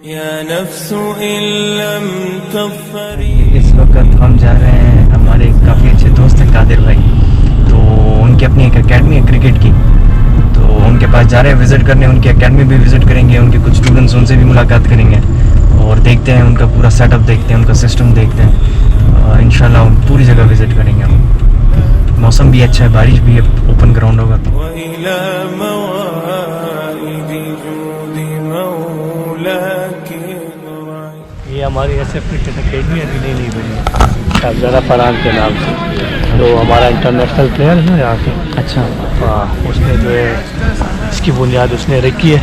اس وقت ہم جا رہے ہیں، ہمارے کافی اچھے دوست ہیں قادر بھائی، تو ان کی اپنی ایک اکیڈمی ہے کرکٹ کی، تو ان کے پاس جا رہے ہیں وزٹ کرنے، ان کی اکیڈمی بھی وزٹ کریں گے، ان کے کچھ اسٹوڈنٹس ان سے بھی ملاقات کریں گے اور دیکھتے ہیں ان کا پورا سیٹ اپ، دیکھتے ہیں ان کا سسٹم، دیکھتے ہیں انشاءاللہ پوری جگہ وزٹ کریں گے ہم۔ موسم بھی اچھا ہے، بارش بھی ہے، اوپن گراؤنڈ ہوگا۔ یہ ہماری ایس ایف کرکٹ اکیڈمی ابھی نہیں بنی ہے صاحبزادہ فرحان کے نام سے، تو ہمارا انٹرنیشنل پلیئر ہے یہاں کے۔ اچھا، ہاں، اس نے جو ہے اس کی بنیاد اس نے رکھی ہے،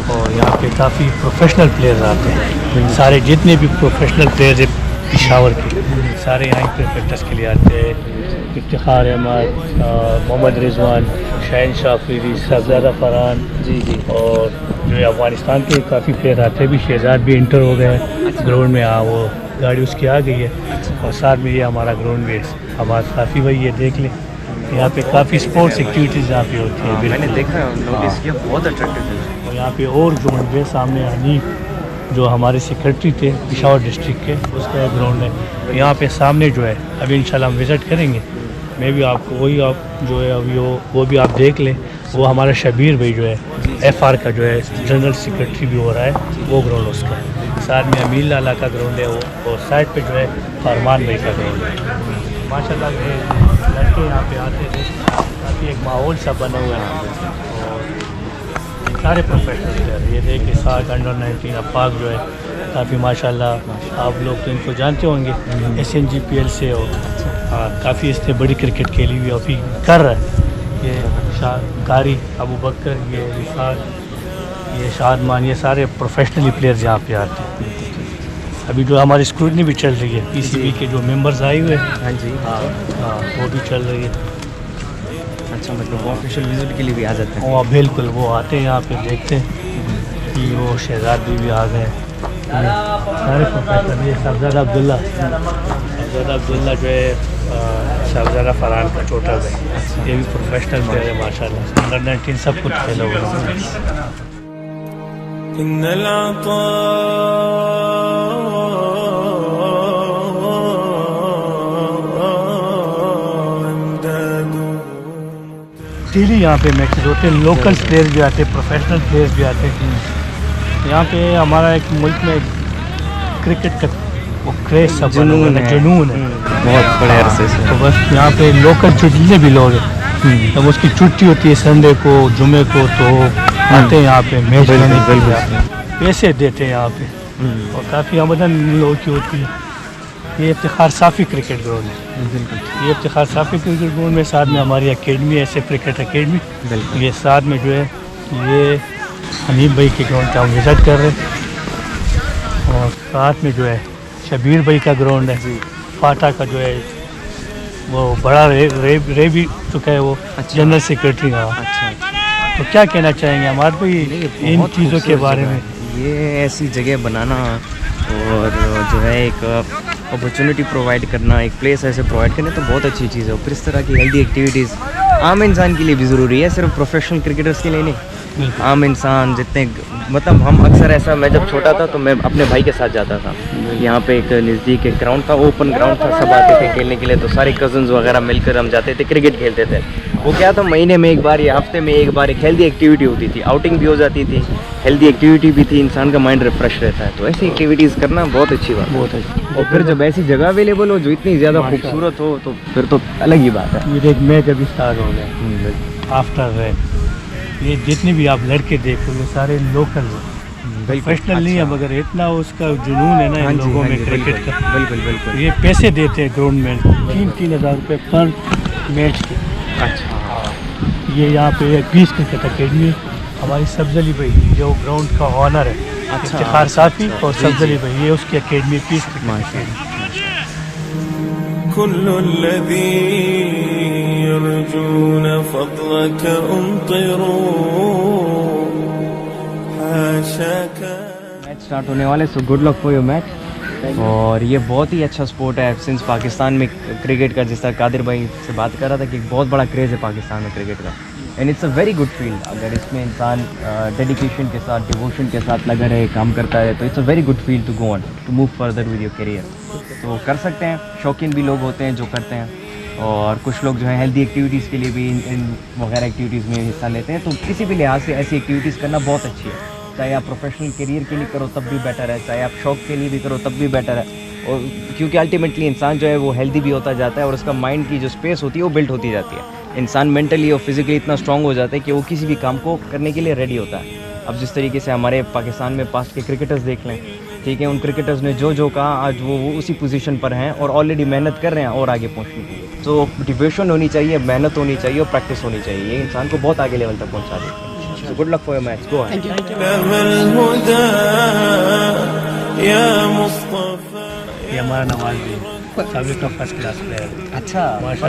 اور یہاں پہ کافی پروفیشنل پلیئرز آتے ہیں، سارے جتنے بھی پروفیشنل پلیئرز ہیں پشاور کے سارے یہاں پہ پریکٹس کے لیے آتے ہیں۔ افتخار احمد، محمد رضوان، شاہین شاہ افریدی، صاحبزادہ فرحان اور جو ہے افغانستان کے کافی پلیئر آتے ہیں، بھی شہزاد بھی انٹر ہو گئے گراؤنڈ میں، ہاں وہ گاڑی اس کی آ گئی ہے، اور ساتھ میں یہ ہمارا گراؤنڈ بھی ہمارا کافی بھائی یہ دیکھ لیں، یہاں پہ کافی اسپورٹس ایکٹیویٹیز یہاں پہ ہوتی ہیں۔ میں نے دیکھا، نوٹس کیا، بہت اٹریکٹیو ہے۔ اور یہاں پہ اور گراؤنڈ ہے سامنے، حنیف جو ہمارے سیکرٹری تھے پشاور ڈسٹرکٹ کے، اس کا گراؤنڈ ہے یہاں پہ سامنے جو ہے، ابھی انشاءاللہ ہم وزٹ کریں گے، میں بھی آپ کو وہی آپ جو ہے ابھی وہ بھی آپ دیکھ لیں، وہ ہمارا شبیر بھائی جو ہے ایف آر کا جو ہے جنرل سیکرٹری بھی ہو رہا ہے، وہ گراؤنڈ اس کا ہے، ساتھ میں امین لالا کا گراؤنڈ ہے وہ، اور سائڈ پہ جو ہے فرمان بھائی کا گراؤنڈ ہے۔ ماشاء اللہ لڑکے یہاں پہ آتے تھے، کافی ایک ماحول سا بنا ہوا ہے، اور سارے پروفیشنل پلیئر یہ دیکھ کے ساتھ انڈر 19 افاق جو ہے کافی ماشاء اللہ، آپ لوگ تو ان کو جانتے ہوں گے، S N G P L سے، اور کافی اس نے بڑی کرکٹ کھیلی ہوئی ابھی کر رہا ہے، یہ قاری ابو بکر، یہ رفاق، یہ شادمان، یہ سارے پروفیشنلی پلیئرز یہاں پہ آتے ہیں۔ ابھی جو ہماری اسکروٹنی بھی چل رہی ہے، پی سی بی کے جو ممبرز آئے ہوئے ہیں، ہاں جی، ہاں وہ بھی چل رہی ہے۔ اچھا، مطلب وہ آفیشیل وزٹ کے لیے بھی آ جاتے ہیں؟ وہ بالکل، وہ آتے ہیں یہاں پہ دیکھتے ہیں کہ وہ شہزاد بھی آ گئے سارے پروفیشنل۔ یہ صاحبزادہ عبداللہ جو ہے صاحبزادہ فرحان کا چھوٹا بھائی، یہ بھی پروفیشنل پلیئر ہے ماشاء اللہ، انڈر 19 سب کچھ کھیلا ہوا ہے۔ ڈیلی یہاں پہ میچز ہوتے ہیں، لوکل پلیئر بھی آتے ہیں، پروفیشنل پلیئرز بھی آتے ہیں یہاں پہ۔ ہمارا ایک ملک میں کرکٹ کا وہ کریز سا جنون ہے بہت بڑے عرصے سے، تو بس یہاں پہ لوکل جتنے بھی لوگ ہیں، جب اس کی چھٹی ہوتی ہے سنڈے کو، جمعے کو، تو آتے ہیں یہاں پہ میچ لینے کے لیے، پیسے دیتے ہیں یہاں پہ، اور کافی آمدن لوگوں کی ہوتی ہے۔ یہ افتخار صافی کرکٹ گراؤنڈ ہے، یہ افتخار صافی کرکٹ گراؤنڈ میں ساتھ میں ہماری اکیڈمی ہے، ایسے کرکٹ اکیڈمی، یہ ساتھ میں جو ہے یہ حنیف بھائی کے گراؤنڈ کا ہم وزٹ کر رہے ہیں، اور ساتھ میں جو ہے شبیر بھائی کا گراؤنڈ ہے، فاٹا کا جو ہے وہ بڑا رے بھی چکا ہے، وہ جنرل سیکرٹری۔ ہاں، تو کیا کہنا چاہیں گے ہمارے بھائی ان چیزوں کے بارے میں؟ یہ ایسی جگہ بنانا اور جو ہے ایک اپرچونٹی پرووائڈ کرنا، ایک پلیس ایسے پرووائڈ کرنا تو بہت اچھی چیز ہے، پھر اس طرح کی ہیلدی ایکٹیویٹیز عام انسان کے لیے بھی ضروری ہے، صرف پروفیشنل کرکٹرز کے لیے نہیں، عام انسان جتنے، مطلب ہم اکثر ایسا، میں جب چھوٹا تھا تو میں اپنے بھائی کے ساتھ جاتا تھا، یہاں پہ ایک نزدیک ایک گراؤنڈ تھا، اوپن گراؤنڈ تھا، سب آتے تھے کھیلنے کے لیے، تو سارے کزنز وغیرہ مل کر ہم جاتے تھے، کرکٹ کھیلتے تھے۔ وہ کیا تھا، مہینے میں ایک بار یا ہفتے میں ایک بار ایک ہیلدی ایکٹیویٹی ہوتی تھی، آؤٹنگ بھی ہو جاتی تھی، ہیلدی ایکٹیویٹی بھی تھی، انسان کا مائنڈ ریفریش رہتا ہے، تو ایسی ایکٹیویٹیز کرنا بہت اچھی بات ہے، بہت اچھی۔ اور پھر جب ایسی جگہ اویلیبل ہو جو اتنی زیادہ خوبصورت ہو تو پھر تو الگ ہی بات ہے۔ یہ ایک میچ ابھی اسٹارٹ ہو گیا آفٹر ریڈ، یہ جتنے بھی آپ لڑکے دیکھو گے سارے لوکل ہیں، پروفیشنل نہیں ہے، مگر اتنا اس کا جنون ہے نا ان لوگوں میں کرکٹ کا، بالکل یہ پیسے دیتے ہیں گراؤنڈ میں 3,000 روپے پر میچ کے۔ اچھا، یہ یہاں پہ ایک 20 کرکٹ اکیڈمی، ہماری سبزلی بھائی جو گراؤنڈ کا آنر ہے، افتخار صافی اور سبزلی بھائی، یہ اس کی اکیڈمی 30 کرکٹ اکیڈمی۔ كل الذي يرجون فضلك امطروا حاشاك۔ میچ سٹارٹ ہونے والے، so good luck for your match. اور یہ بہت ہی اچھا سپورٹ ہے سنس پاکستان میں کرکٹ کا، جس طرح قادر بھائی سے بات کر رہا تھا کہ ایک بہت بڑا کریز ہے پاکستان میں کرکٹ کا، and it's a very good field. اگر اس میں انسان ڈیڈیکیشن کے ساتھ ڈیووشن کے ساتھ لگا رہے کام کرتا ہے تو it's a very good field to go on to move further with your career. تو کر سکتے ہیں, شوقین بھی لوگ ہوتے ہیں جو کرتے ہیں, اور کچھ لوگ جو ہے ہیلدی ایکٹیویٹیز کے لیے بھی ان وغیرہ ایکٹیویٹیز میں حصہ لیتے ہیں. تو کسی بھی لحاظ سے ایسی ایکٹیویٹیز کرنا بہت اچھی ہے, چاہے آپ پروفیشنل کیریئر کے لیے کرو تب بھی بیٹر ہے, چاہے آپ شوق کے لیے بھی کرو تب بھی بیٹر ہے. اور کیونکہ الٹیمیٹلی انسان جو ہے وہ ہیلدی بھی ہوتا جاتا ہے اور اس کا مائنڈ کی جو اسپیس ہوتی ہے وہ بلڈ ہوتی جاتی ہے. انسان مینٹلی اور فزیکلی اتنا اسٹرانگ ہو جاتا ہے کہ وہ کسی بھی کام کو کرنے کے لیے ریڈی ہوتا ہے. اب جس طریقے سے ہمارے پاکستان میں پاسٹ کے کرکٹرز دیکھ لیں, ٹھیک ہے, ان کرکٹرز نے جو کہا آج وہ اسی پوزیشن پر ہیں اور آلریڈی محنت کر رہے ہیں اور آگے پہنچنے کے لیے. تو موٹیویشن ہونی چاہیے, محنت ہونی چاہیے اور پریکٹس ہونی چاہیے, یہ انسان کو بہت آگے لیول تک پہنچا دیتی ہے. So good luck for your match. Go on. لها الهدى يا مصطفى. یہ ہمارا نواز بھی سابق فرسٹ کلاس پلیئر ہے. اچھا, ماشاء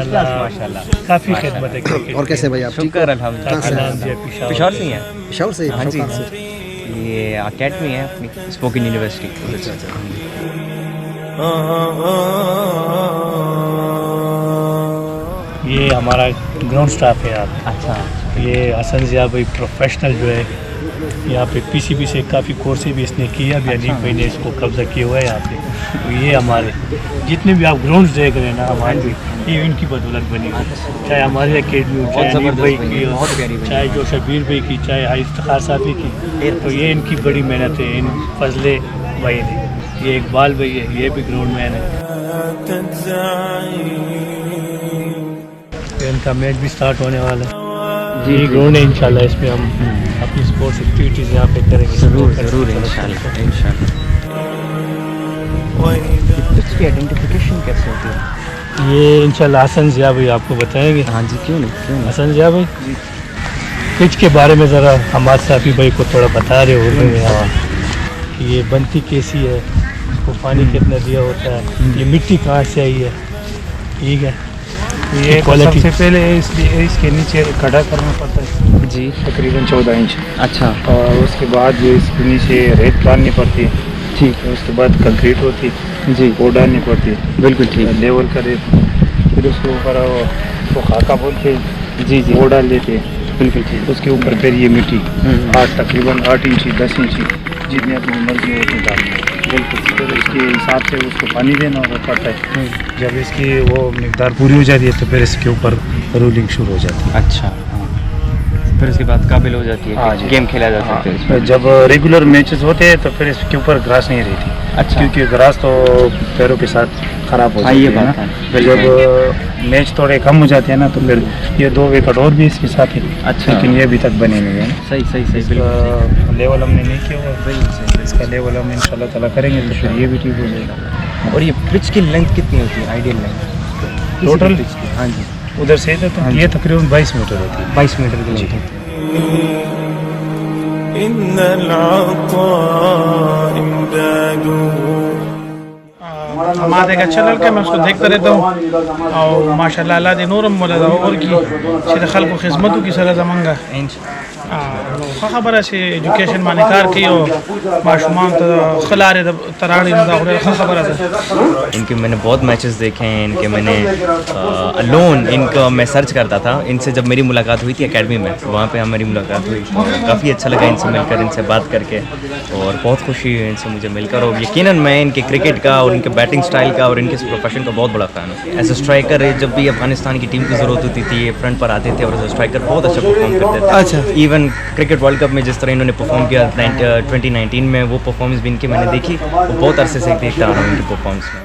اللہ کافی خدمت ہے کرکٹ. اور کیسے بھائی آپ ٹھیک شکر الحمد. پشاور سے ہی ہیں. پشاور سے؟ ہاں جی, یہ اکیڈمی ہے اپنی اسپوکن یونیورسٹی. یہ ہمارا گراؤنڈ اسٹاف ہے آپ. اچھا, یہ حسن ضیاء بھائی پروفیشنل جو ہے یہاں پہ پی سی بی سے کافی کورسیں بھی اس نے کیا, ابھی انیک بھائی نے اس کو قبضہ کیا ہوا ہے یہاں پہ. تو یہ ہمارے جتنے بھی آپ گراؤنڈز دیکھ رہے ہیں نا ہمارے, یہ ان کی بدولت بنی ہوئی, چاہے ہماری اکیڈمی ہو, چاہے انیک بھائی کی ہو, چاہے جو شبیر بھائی کی, چاہے ہائی افتخار صاحبی کی. تو یہ ان کی بڑی محنت ہے, ان فضل بھائی نے. یہ اقبال بھائی ہے, یہ بھی گراؤنڈ مین ہے. ان کا میچ بھی سٹارٹ ہونے والا ہے. جی گراؤنڈ ہے, انشاءاللہ اس میں ہم اپنی اسپورٹس ایکٹیویٹیز یہاں پہ کریں گے. ضرور انشاءاللہ. پچ کی آئیڈینٹیفیکیشن کیسے ہوتی ہے؟ یہ انشاءاللہ حسن ضیاء بھائی آپ کو بتائیں گے. ہاں جی, کیوں نہیں. حسن ضیاء بھائی پچ کے بارے میں ذرا ہمارے صافی بھائی کو تھوڑا بتا رہے ہو کہ یہ بنتی کیسی ہے, اس کو پانی کتنا دیا ہوتا ہے, یہ مٹی کہاں سے آئی ہے. ٹھیک ہے, یہ سب سے پہلے اس کے نیچے کھڑا کرنا پڑتا ہے جی, تقریباً 14 انچ. اچھا, اور اس کے بعد جو اس کے نیچے ریت ڈالنی پڑتی ہے. ٹھیک ہے, اس کے بعد کنکریٹ ہوتی ہے جی, وہ ڈالنی پڑتی ہے. بالکل ٹھیک. لیول کا ریت, پھر اس کے اوپر اس کو خاکہ بولتے ہیں. جی وہ ڈال دیتے ہیں. بالکل ٹھیک. اس کے اوپر پھر یہ مٹی تقریباً 8 انچی 10 انچی جتنے اپنی مرضی اتنی ڈالنی ہے. بالکل. پھر اس کے حساب سے اس کو پانی دینا پڑتا ہے. جب اس کی وہ مقدار پوری ہو جاتی ہے تو پھر اس کے اوپر رولنگ شروع ہو جاتی ہے. اچھا, پھر اس کے بعد قابل ہو جاتی ہے کہ گیم کھیلا جا سکتا ہے. جب ریگولر میچز ہوتے ہیں تو پھر اس کے اوپر گراس نہیں رہتی. اچھا, کیونکہ گراس تو پیروں کے ساتھ خراب ہو جاتی ہے نا. جب میچ تھوڑے کم ہو جاتے ہیں نا تو پھر یہ 2 وکٹ اور بھی اس کے ساتھ ہے. اچھا, لیکن یہ ابھی تک بنے ہوئے ہیں. صحیح. بالکل لیول ہم نے نہیں کیا ہوا, اس کا لیول ہم انشاءاللہ تعالیٰ کریں گے تو پھر یہ بھی ٹھیک ہو جائے گا. اور یہ پچ کی لینتھ کتنی ہوتی ہے آئیڈیل لینتھ ٹوٹل؟ ہاں جی, ادھر سے یہ تقریباً 22 میٹر ہوتی ہے. 22 میٹر کی لینتھ ہوتی ہے. إن العطاء إمداده. ہمارے کا اچھا لڑکا, میں اس کو دیکھتا رہتا ہوں اور ماشاء اللہ اللہ دے نورم مولا اور کی سر خلق و خدمتوں کی سر زمانگا خبر ہے ایجوکیشن معنی کار کی اور معشومان خلار تراڑی خبر ہے. ان کے میں نے بہت میچز دیکھے ہیں, ان کے میں نے الون ان کا میں سرچ کرتا تھا. ان سے جب میری ملاقات ہوئی تھی اکیڈمی میں, وہاں پہ ہماری ملاقات ہوئی, کافی اچھا لگا ان سے مل کر, ان سے بات کر کے, اور بہت خوشی ہوئی ان سے مجھے مل کر. اور یقیناً میں ان کے کرکٹ کا اور ان کے بیٹنگ سٹائل کا اور ان کے پروفیشن کا بہت بڑا فین ہوں. ایز اے اسٹرائکر جب بھی افغانستان کی ٹیم کی ضرورت ہوتی تھی یہ فرنٹ پر آتے تھے اور ایز اے اسٹرائکر بہت اچھا پرفارم کرتے تھے. اچھا, ایون کرکٹ ورلڈ کپ میں جس طرح انہوں نے پرفارم کیا 2019 میں, وہ پرفارمنس بھی ان کی میں نے دیکھی, وہ بہت عرصے سے دیکھتا آ رہا ہوں ان کی پرفارمنس میں.